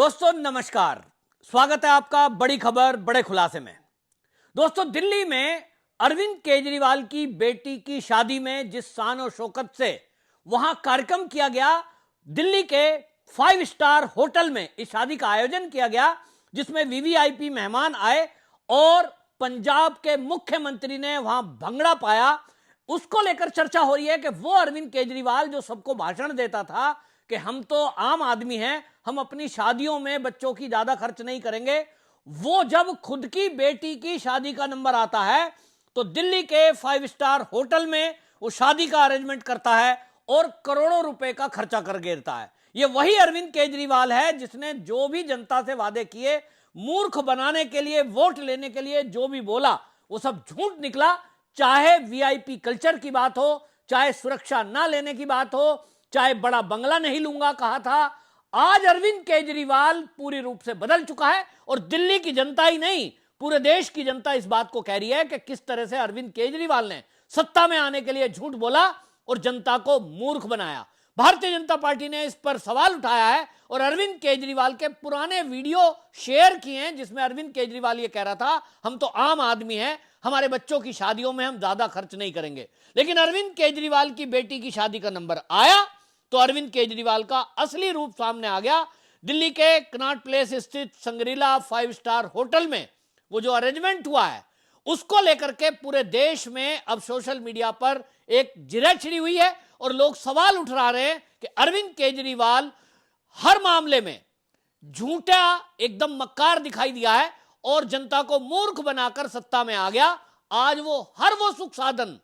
दोस्तों नमस्कार, स्वागत है आपका बड़ी खबर बड़े खुलासे में। दोस्तों, दिल्ली में अरविंद केजरीवाल की बेटी की शादी में जिस शान और शौकत से वहां कार्यक्रम किया गया, दिल्ली के 5 स्टार होटल में इस शादी का आयोजन किया गया, जिसमें वीवीआईपी मेहमान आए और पंजाब के मुख्यमंत्री ने वहां भंगड़ा पाया। उसको लेकर चर्चा हो रही है कि वो अरविंद केजरीवाल जो सबको भाषण देता था कि हम तो आम आदमी हैं, हम अपनी शादियों में बच्चों की ज्यादा खर्च नहीं करेंगे, वो जब खुद की बेटी की शादी का नंबर आता है तो दिल्ली के 5 स्टार होटल में वो शादी का अरेंजमेंट करता है और करोड़ों रुपए का खर्चा कर गिरता है। ये वही अरविंद केजरीवाल है जिसने जो भी जनता से वादे किए, मूर्ख बनाने के लिए, वोट लेने के लिए जो भी बोला, वो सब झूठ निकला। चाहे वीआईपी कल्चर की बात हो, चाहे सुरक्षा ना लेने की बात हो, चाहे बड़ा बंगला नहीं लूंगा कहा था, आज अरविंद केजरीवाल पूरी रूप से बदल चुका है। और दिल्ली की जनता ही नहीं, पूरे देश की जनता इस बात को कह रही है कि किस तरह से अरविंद केजरीवाल ने सत्ता में आने के लिए झूठ बोला और जनता को मूर्ख बनाया। भारतीय जनता पार्टी ने इस पर सवाल उठाया है और अरविंद केजरीवाल के पुराने वीडियो शेयर किए हैं, जिसमें अरविंद केजरीवाल ये कह रहा था हम तो आम आदमी हैं, हमारे बच्चों की शादियों में हम ज्यादा खर्च नहीं करेंगे। लेकिन अरविंद केजरीवाल की बेटी की शादी का नंबर आया तो अरविंद केजरीवाल का असली रूप सामने आ गया। दिल्ली के कनॉट प्लेस स्थित संग्रीला 5 स्टार होटल में वो जो अरेंजमेंट हुआ है, उसको लेकर के पूरे देश में अब सोशल मीडिया पर एक जिरह छिड़ी हुई है और लोग सवाल उठा रहे हैं कि अरविंद केजरीवाल हर मामले में झूठा, एकदम मक्कार दिखाई दिया है और जनता को मूर्ख बनाकर सत्ता में आ गया। आज वो हर वो सुख साधन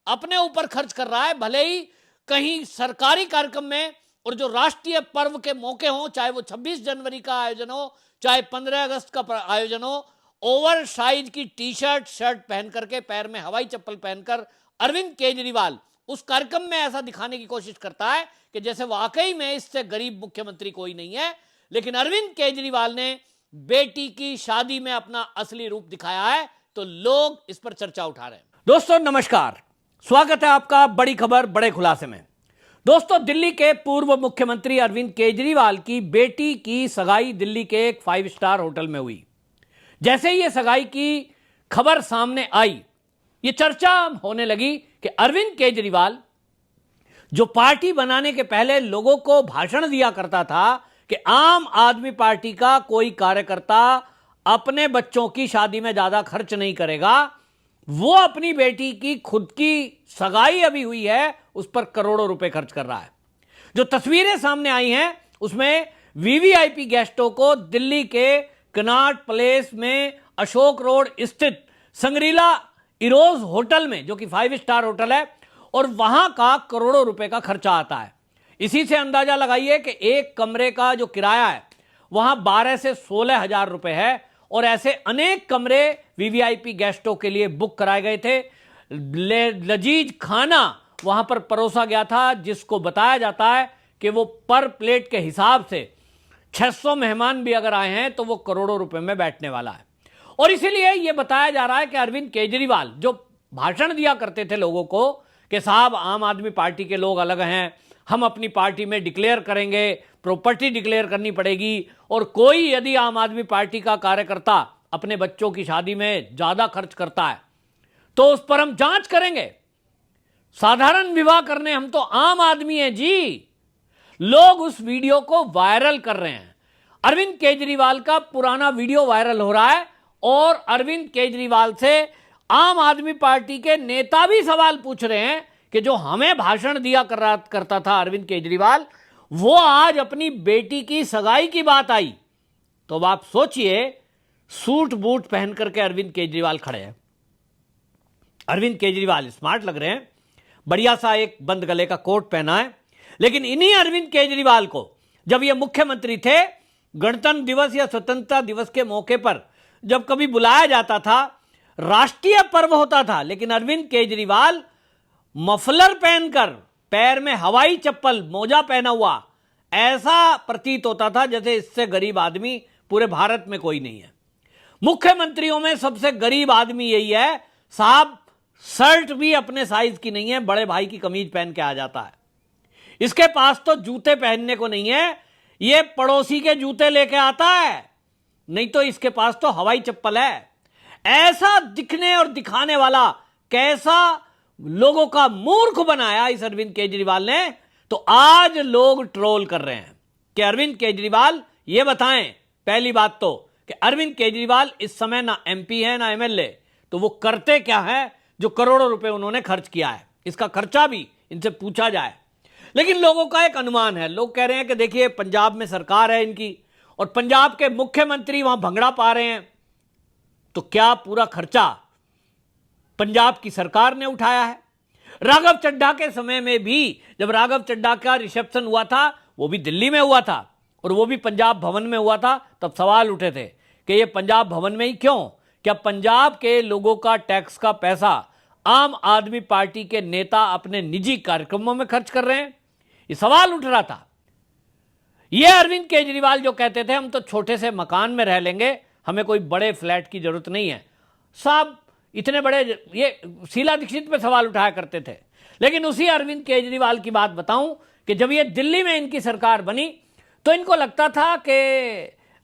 अपने ऊपर खर्च कर रहा है, भले ही कहीं सरकारी कार्यक्रम में और जो राष्ट्रीय पर्व के मौके हों, चाहे वो 26 जनवरी का आयोजन हो, चाहे 15 अगस्त का आयोजन हो, ओवर साइज की टी शर्ट शर्ट पहन करके, पैर में हवाई चप्पल पहनकर अरविंद केजरीवाल उस कार्यक्रम में ऐसा दिखाने की कोशिश करता है कि जैसे वाकई में इससे गरीब मुख्यमंत्री कोई नहीं है। लेकिन अरविंद केजरीवाल ने बेटी की शादी में अपना असली रूप दिखाया है, तो लोग इस पर चर्चा उठा रहे हैं। दोस्तों नमस्कार, स्वागत है आपका बड़ी खबर बड़े खुलासे में। दोस्तों, दिल्ली के पूर्व मुख्यमंत्री अरविंद केजरीवाल की बेटी की सगाई दिल्ली के एक 5 स्टार होटल में हुई। जैसे ही ये सगाई की खबर सामने आई, ये चर्चा होने लगी कि अरविंद केजरीवाल जो पार्टी बनाने के पहले लोगों को भाषण दिया करता था कि आम आदमी पार्टी का कोई कार्यकर्ता अपने बच्चों की शादी में ज्यादा खर्च नहीं करेगा, वो अपनी बेटी की खुद की सगाई अभी हुई है उस पर करोड़ों रुपए खर्च कर रहा है। जो तस्वीरें सामने आई हैं उसमें वीवीआईपी गेस्टों को दिल्ली के कनॉट प्लेस में अशोक रोड स्थित संग्रीला इरोज होटल में, जो कि 5 स्टार होटल है, और वहां का करोड़ों रुपए का खर्चा आता है। इसी से अंदाजा लगाइए कि एक कमरे का जो किराया है वहां 12 से 16 हजार रुपए है और ऐसे अनेक कमरे वीवीआईपी गेस्टों के लिए बुक कराए गए थे। लजीज खाना वहां पर परोसा गया था, जिसको बताया जाता है कि वो पर प्लेट के हिसाब से 600 मेहमान भी अगर आए हैं तो वो करोड़ों रुपए में बैठने वाला है। और इसीलिए यह बताया जा रहा है कि अरविंद केजरीवाल जो भाषण दिया करते थे लोगों को कि साहब आम आदमी पार्टी के लोग अलग हैं, हम अपनी पार्टी में डिक्लेयर करेंगे, प्रॉपर्टी डिक्लेयर करनी पड़ेगी, और कोई यदि आम आदमी पार्टी का कार्यकर्ता अपने बच्चों की शादी में ज्यादा खर्च करता है तो उस पर हम जांच करेंगे। साधारण विवाह करने हम तो आम आदमी हैं जी। लोग उस वीडियो को वायरल कर रहे हैं। अरविंद केजरीवाल का पुराना वीडियो वायरल हो रहा है और अरविंद केजरीवाल से आम आदमी पार्टी के नेता भी सवाल पूछ रहे हैं कि जो हमें भाषण दिया करता था अरविंद केजरीवाल, वो आज अपनी बेटी की सगाई की बात आई तो अब आप सोचिए, सूट बूट पहन करके अरविंद केजरीवाल खड़े हैं। अरविंद केजरीवाल स्मार्ट लग रहे हैं, बढ़िया सा एक बंद गले का कोट पहना है। लेकिन इन्हीं अरविंद केजरीवाल को जब ये मुख्यमंत्री थे, गणतंत्र दिवस या स्वतंत्रता दिवस के मौके पर जब कभी बुलाया जाता था, राष्ट्रीय पर्व होता था, लेकिन अरविंद केजरीवाल मफलर पहनकर, पैर में हवाई चप्पल, मोजा पहना हुआ, ऐसा प्रतीत होता था जैसे इससे गरीब आदमी पूरे भारत में कोई नहीं है। मुख्यमंत्रियों में सबसे गरीब आदमी यही है साहब, शर्ट भी अपने साइज की नहीं है, बड़े भाई की कमीज पहन के आ जाता है। इसके पास तो जूते पहनने को नहीं है, ये पड़ोसी के जूते लेके आता है, नहीं तो इसके पास तो हवाई चप्पल है। ऐसा दिखने और दिखाने वाला कैसा लोगों का मूर्ख बनाया इस अरविंद केजरीवाल ने। तो आज लोग ट्रोल कर रहे हैं कि अरविंद केजरीवाल ये बताएं, पहली बात तो कि अरविंद केजरीवाल इस समय ना एमपी है ना एमएलए, तो वो करते क्या है जो करोड़ों रुपए उन्होंने खर्च किया है, इसका खर्चा भी इनसे पूछा जाए। लेकिन लोगों का एक अनुमान है, लोग कह रहे हैं कि देखिए पंजाब में सरकार है इनकी और पंजाब के मुख्यमंत्री वहां भंगड़ा पा रहे हैं, तो क्या पूरा खर्चा पंजाब की सरकार ने उठाया है? राघव चड्ढा के समय में भी जब राघव चड्ढा का रिसेप्शन हुआ था वो भी दिल्ली में हुआ था और वो भी पंजाब भवन में हुआ था, तब सवाल उठे थे कि ये पंजाब भवन में ही क्यों? क्या पंजाब के लोगों का टैक्स का पैसा आम आदमी पार्टी के नेता अपने निजी कार्यक्रमों में खर्च कर रहे हैं? ये सवाल उठ रहा था। ये अरविंद केजरीवाल जो कहते थे हम तो छोटे से मकान में रह लेंगे, हमें कोई बड़े फ्लैट की जरूरत नहीं है साहब, इतने बड़े, ये शीला दीक्षित पे सवाल उठाया करते थे। लेकिन उसी अरविंद केजरीवाल की बात बताऊं कि जब ये दिल्ली में इनकी सरकार बनी तो इनको लगता था कि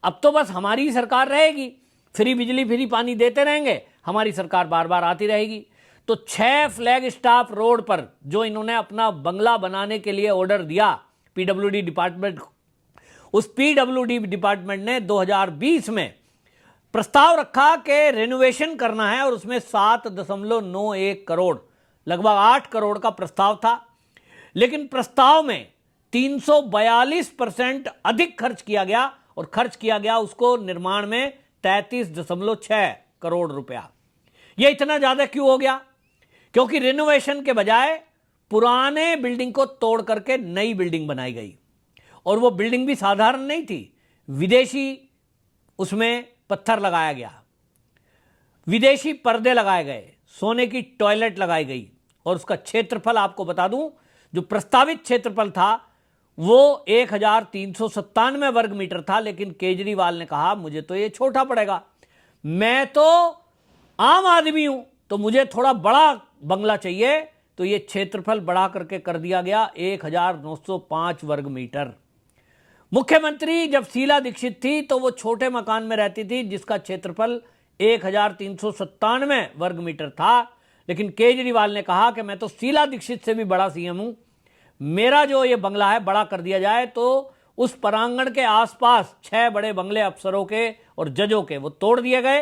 अब तो बस हमारी ही सरकार रहेगी, फ्री बिजली फ्री पानी देते रहेंगे, हमारी सरकार बार बार आती रहेगी। तो 6 फ्लैग स्टाफ रोड पर जो इन्होंने अपना बंगला बनाने के लिए ऑर्डर दिया पीडब्ल्यूडी डिपार्टमेंट, उस पीडब्ल्यूडी डिपार्टमेंट ने 2020 में प्रस्ताव रखा कि रेनोवेशन करना है और उसमें 7.91 करोड़, लगभग 8 करोड़ का प्रस्ताव था। लेकिन प्रस्ताव में 342% अधिक खर्च किया गया और खर्च किया गया उसको निर्माण में 33.6 करोड़ रुपया। यह इतना ज्यादा क्यों हो गया? क्योंकि रेनोवेशन के बजाय पुराने बिल्डिंग को तोड़ करके नई बिल्डिंग बनाई गई और वो बिल्डिंग भी साधारण नहीं थी, विदेशी उसमें पत्थर लगाया गया, विदेशी पर्दे लगाए गए, सोने की टॉयलेट लगाई गई और उसका क्षेत्रफल आपको बता दूं, जो प्रस्तावित क्षेत्रफल था वो 1397 वर्ग मीटर था। लेकिन केजरीवाल ने कहा मुझे तो ये छोटा पड़ेगा, मैं तो आम आदमी हूं, तो मुझे थोड़ा बड़ा बंगला चाहिए। तो ये क्षेत्रफल बढ़ा करके कर दिया गया 1905 वर्ग मीटर। मुख्यमंत्री जब शीला दीक्षित थी तो वो छोटे मकान में रहती थी जिसका क्षेत्रफल 1397 वर्ग मीटर था। लेकिन केजरीवाल ने कहा कि मैं तो शीला दीक्षित से भी बड़ा सीएम हूं, मेरा जो ये बंगला है बड़ा कर दिया जाए। तो उस परांगण के आसपास 6 बड़े बंगले अफसरों के और जजों के वो तोड़ दिए गए,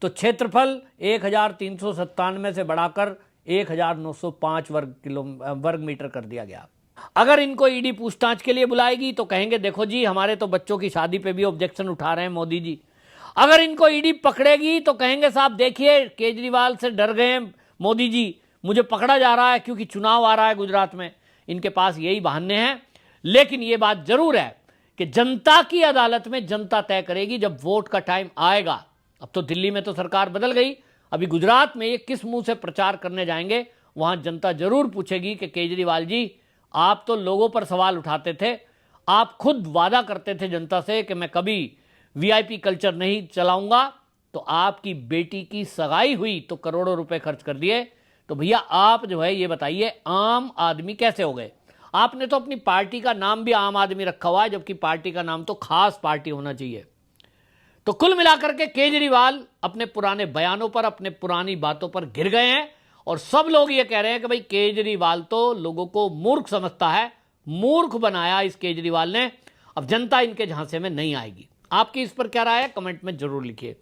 तो क्षेत्रफल 1397 से बढ़ाकर 1905 वर्ग मीटर कर दिया गया। अगर इनको ईडी पूछताछ के लिए बुलाएगी तो कहेंगे देखो जी हमारे तो बच्चों की शादी पे भी ऑब्जेक्शन उठा रहे हैं मोदी जी। अगर इनको ईडी पकड़ेगी तो कहेंगे साहब देखिए केजरीवाल से डर गए मोदी जी, मुझे पकड़ा जा रहा है क्योंकि चुनाव आ रहा है गुजरात में। इनके पास यही बहाने हैं। लेकिन यह बात जरूर है कि जनता की अदालत में जनता तय करेगी जब वोट का टाइम आएगा। अब तो दिल्ली में तो सरकार बदल गई, अभी गुजरात में ये किस मुंह से प्रचार करने जाएंगे, वहां जनता जरूर पूछेगी कि केजरीवाल जी आप तो लोगों पर सवाल उठाते थे, आप खुद वादा करते थे जनता से कि मैं कभी वीआईपी कल्चर नहीं चलाऊंगा, तो आपकी बेटी की सगाई हुई तो करोड़ों रुपए खर्च कर दिए। तो भैया आप जो है ये बताइए आम आदमी कैसे हो गए? आपने तो अपनी पार्टी का नाम भी आम आदमी रखा हुआ है, जबकि पार्टी का नाम तो खास पार्टी होना चाहिए। तो कुल मिलाकर के केजरीवाल अपने पुराने बयानों पर, अपने पुरानी बातों पर गिर गए हैं और सब लोग ये कह रहे हैं कि भाई केजरीवाल तो लोगों को मूर्ख समझता है, मूर्ख बनाया इस केजरीवाल ने, अब जनता इनके झांसे में नहीं आएगी। आपकी इस पर क्या राय है कमेंट में जरूर लिखिए।